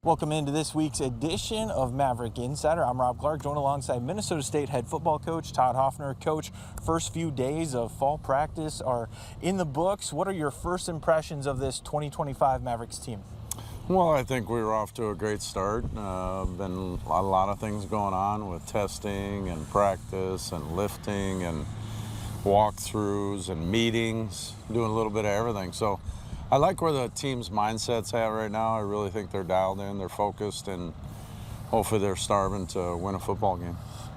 Welcome into this week's edition of Maverick Insider. I'm Rob Clark, joined alongside Minnesota State head football coach Todd Hoffner. Coach, first few days of fall practice are in the books. What are your first impressions of this 2025 Mavericks team? Well, I think we were off to a great start. Been a lot of things going on with testing and practice and lifting and walkthroughs and meetings, doing a little bit of everything. So I like where the team's mindset's at right now. I really think they're dialed in, they're focused, and hopefully they're starving to win a football game.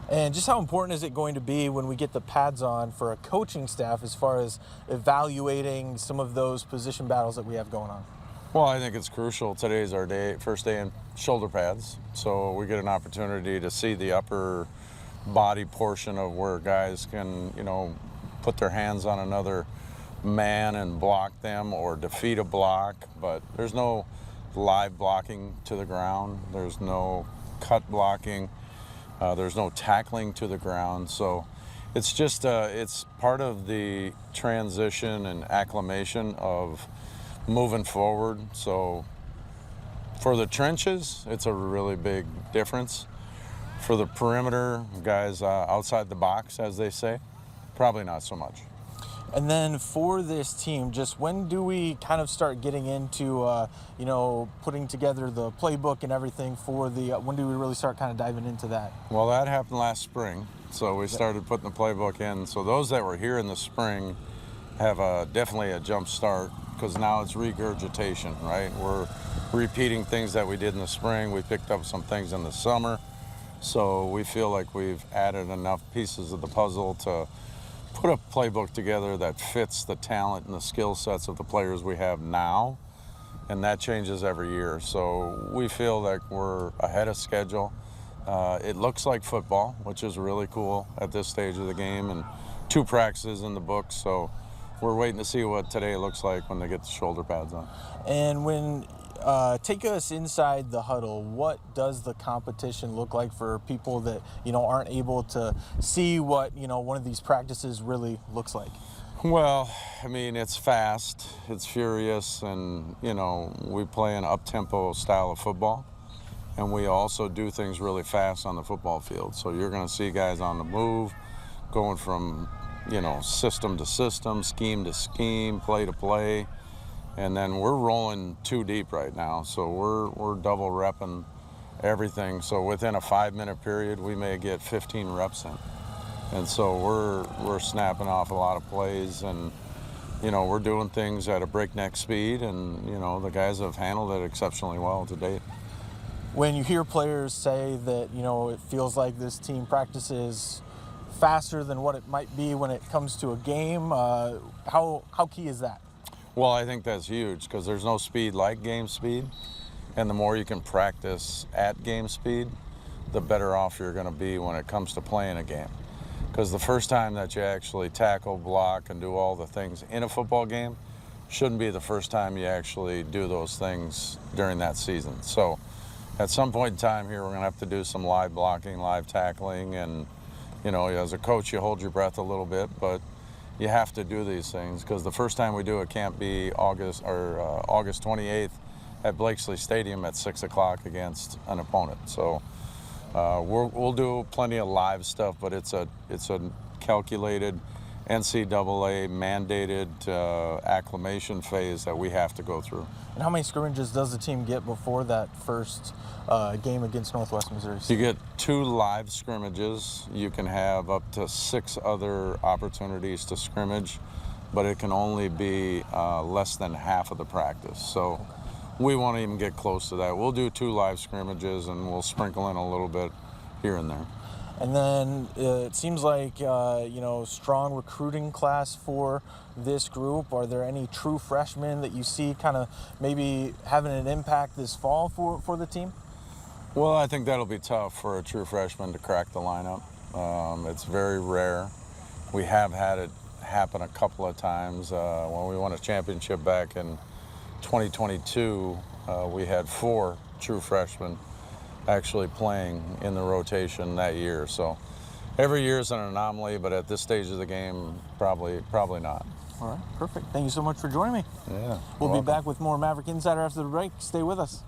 And just how important is it going to be when we get the pads on for a coaching staff as far as evaluating some of those position battles that we have going on? Well, I think it's crucial. Today's our first day in shoulder pads, so we get an opportunity to see the upper body portion of where guys can, put their hands on another man and block them or defeat a block, but there's no live blocking to the ground. There's no cut blocking. There's no tackling to the ground. So it's just, it's part of the transition and acclimation of moving forward. So for the trenches, it's a really big difference. For the perimeter, guys outside the box, as they say, probably not so much. And then for this team, just when do we kind of start getting into, putting together the playbook and everything for the, when do we really start kind of diving into that? Well, that happened last spring. So we started putting the playbook in. So those that were here in the spring have definitely a jump start, because now it's regurgitation, right? We're repeating things that we did in the spring. We picked up some things in the summer. So we feel like we've added enough pieces of the puzzle to put a playbook together that fits the talent and the skill sets of the players we have now, and that changes every year. So we feel like we're ahead of schedule. It looks like football, which is really cool at this stage of the game, and 2 practices in the books. So we're waiting to see what today looks like when they get the shoulder pads on. And when take us inside the huddle, what does the competition look like for people that aren't able to see what one of these practices really looks like? Well, I mean, it's fast, it's furious, and we play an up-tempo style of football, and we also do things really fast on the football field. So you're going to see guys on the move, going from system to system, scheme to scheme, play to play. And then we're rolling 2 deep right now, so we're double repping everything. So within a 5-minute period, we may get 15 reps in. And so we're snapping off a lot of plays, and we're doing things at a breakneck speed, and the guys have handled it exceptionally well to date. When you hear players say that it feels like this team practices faster than what it might be when it comes to a game, how key is that? Well, I think that's huge, because there's no speed like game speed, and the more you can practice at game speed, the better off you're going to be when it comes to playing a game. Because the first time that you actually tackle, block, and do all the things in a football game shouldn't be the first time you actually do those things during that season. So at some point in time here, we're going to have to do some live blocking, live tackling, and as a coach, you hold your breath a little bit, but you have to do these things, because the first time we do it can't be August 28th at Blakesley Stadium at 6 o'clock against an opponent. So we'll do plenty of live stuff, but it's a calculated NCAA mandated acclimation phase that we have to go through. And how many scrimmages does the team get before that first game against Northwest Missouri? You get 2 live scrimmages. You can have up to 6 other opportunities to scrimmage, but it can only be less than half of the practice. So we won't even get close to that. We'll do 2 live scrimmages, and we'll sprinkle in a little bit here and there. And then it seems like, strong recruiting class for this group. Are there any true freshmen that you see kind of maybe having an impact this fall for the team? Well, I think that'll be tough for a true freshman to crack the lineup. It's very rare. We have had it happen a couple of times. When we won a championship back in 2022, we had 4 true freshmen actually playing in the rotation that year. So every year is an anomaly, but at this stage of the game, probably not. All right, perfect. Thank you so much for joining me. Yeah. We'll be back with more Maverick Insider after the break. Stay with us.